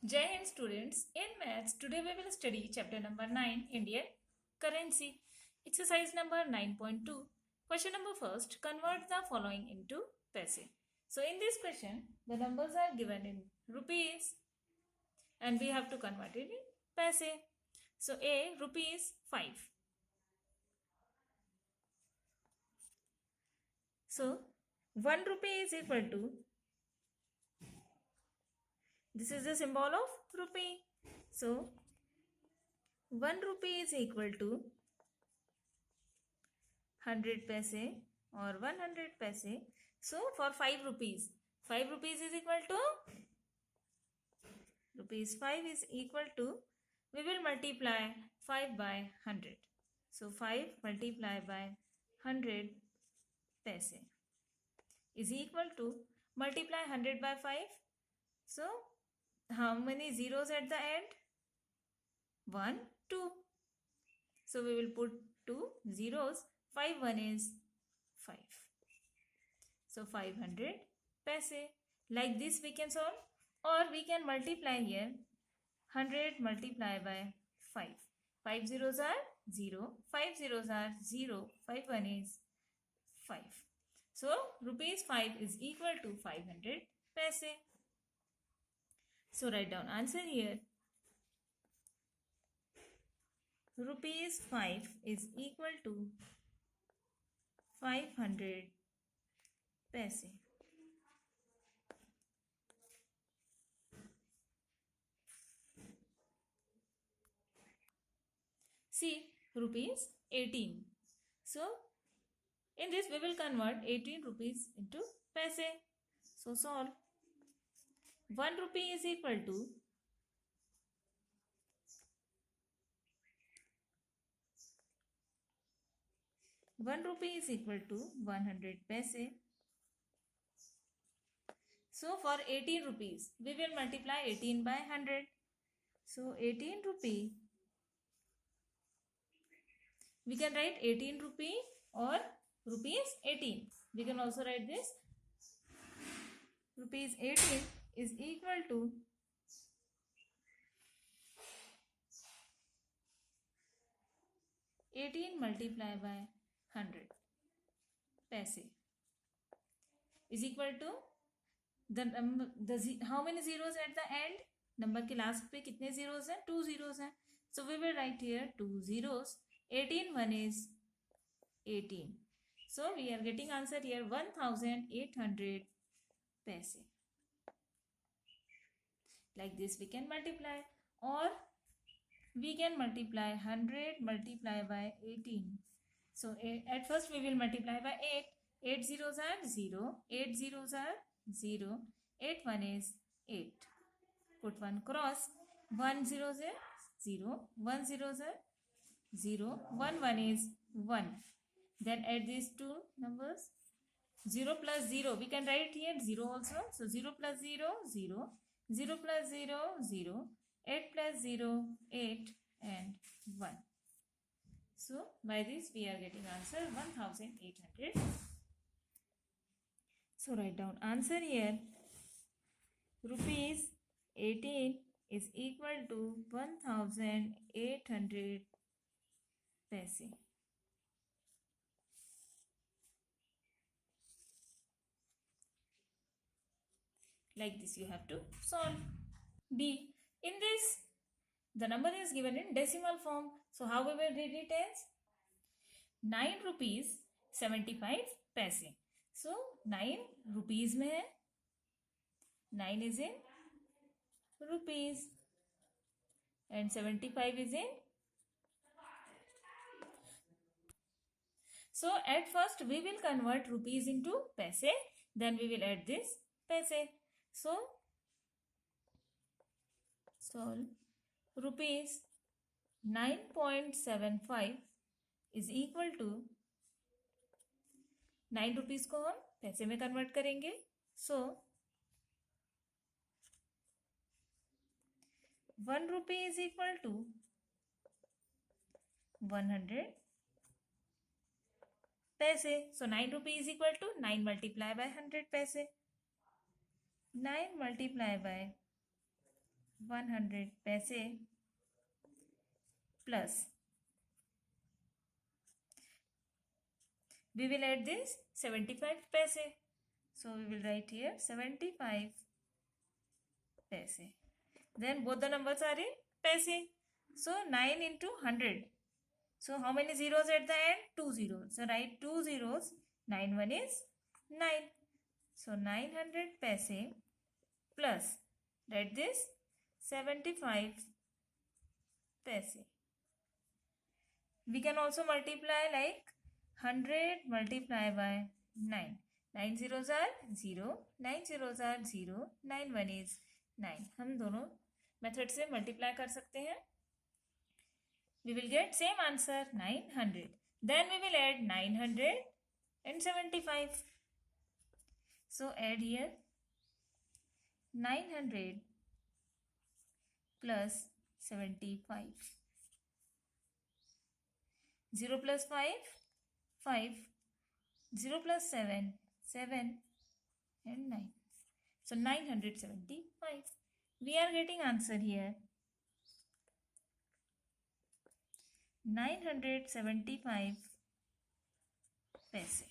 Jai Hind students, in maths today we will study chapter number 9 Indian currency, exercise number 9.2. Question number first, convert the following into paise. So in this question the numbers are given in rupees and we have to convert it in paise. So A, rupees 5. So 1 rupee is equal to, this is the symbol of rupee. So 1 rupee is equal to 100 paise or 100 paise. So for 5 rupees is equal to rupees 5 is equal to, we will multiply 5 by 100. So 5 multiplied by 100 paise is equal to, multiply 100 by 5. So how many zeros at the end? 1, 2. So we will put 2 zeros. 5 1 is 5. So 500 paise. Like this we can solve, or we can multiply here 100 multiplied by 5. 5 zeros are 0, 5 zeros are 0, 5 1 is 5. So rupees 5 is equal to 500 paise. So write down answer here. Rupees 5 is equal to 500 paise. See, rupees 18. So in this we will convert 18 rupees into paise. So solve. 1 rupee is equal to 1 rupee is equal to 100 paise. So for 18 rupees, we will multiply 18 by 100. So 18 rupee, we can write 18 rupee or rupees 18. We can also write this. Rupees 18 is equal to 18 multiplied by 100 paise is equal to how many zeros at the end? Number के last पे कितने zeros हैं? 2 zeros हैं. So we will write here 2 zeros. 18 1 is 18. So we are getting answer here 1800 paise. Like this we can multiply, or we can multiply 100 multiplied by 18. So at first we will multiply by 8. 8 zeros are 0, 8 zeros are 0, 8 1 is 8. Put 1 cross. 1 zeros are 0, 1 zeros are 0, 1 1 is 1. Then add these two numbers. 0 plus 0, we can write here 0 also. So 0 plus 0, 0. 0 plus 0, 0. 8 plus 0, 8 and 1. So by this we are getting answer 1800. So write down answer here. Rupees 18 is equal to 1800 paise. Like this you have to solve. B. In this, the number is given in decimal form. So how we will read it as? 9 rupees 75 paise. So 9 rupees में है. 9 is in rupees and 75 is in. So at first we will convert rupees into paise. Then we will add this paise. So solve. Rupees 9.75 is equal to, 9 rupees को हम पैसे में convert करेंगे. So 1 rupee is equal to 100 paise. So 9 rupee is equal to 9 multiplied by 100 paise. 9 multiplied by 100 पैसे plus we will add this 75 paise. So we will write here 75 paise. Then both the numbers are in paise. So 9 into 100. So how many zeros at the end? 2 zeros. So write 2 zeros. 9 1 is 9. So 900 paise plus, write this 75 paise. We can also multiply like 100 multiply by 9. 9 zeros are 0, 9 zeros are 0, 9 1 is 9. हम दोनों method से multiply कर सकते हैं. We will get same answer 900. Then we will add 975. So add here 900 plus 75. 0 plus 5, 5. 0 plus 7, 7 and 9. So 975. We are getting answer here. 975 paise.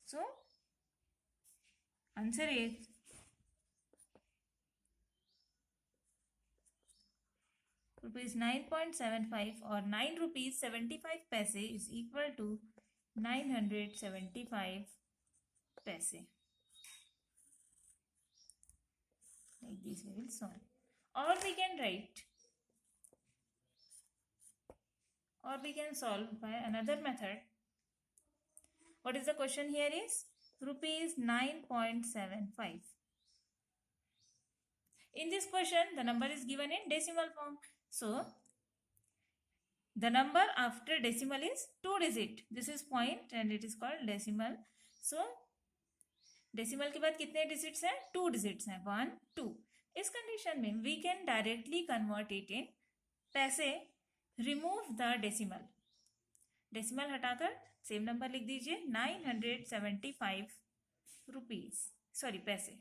So answer is rupees 9.75 or 9 rupees 75 paise is equal to 975 paise. Like this we will solve. Or we can write, or we can solve by another method. What is the question here is rupees 9.75. In this question, the number is given in decimal form. So, the number after decimal is 2 digit. This is point and it is called decimal. So, decimal के बाद कितने digits हैं? 2 digits हैं. 1, 2. इस condition में we can directly convert it in पैसे. Remove the decimal. Decimal हटाकर same number लिख दीजिए 975 rupees. Sorry, पैसे.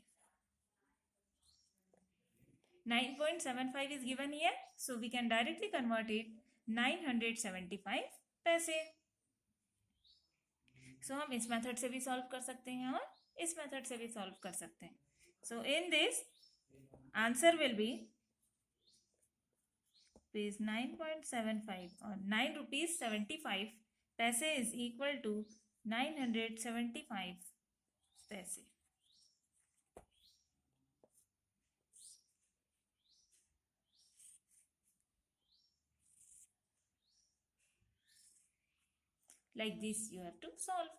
9.75 is given here. So we can directly convert it 975 पैसे. So हम इस मेथड से भी सॉल्व कर सकते हैं और इस मेथड से भी सॉल्व कर सकते हैं. So in this answer will be rupees 9.75 or 9 rupees 75 paise is equal to 975 paise. Like this you have to solve.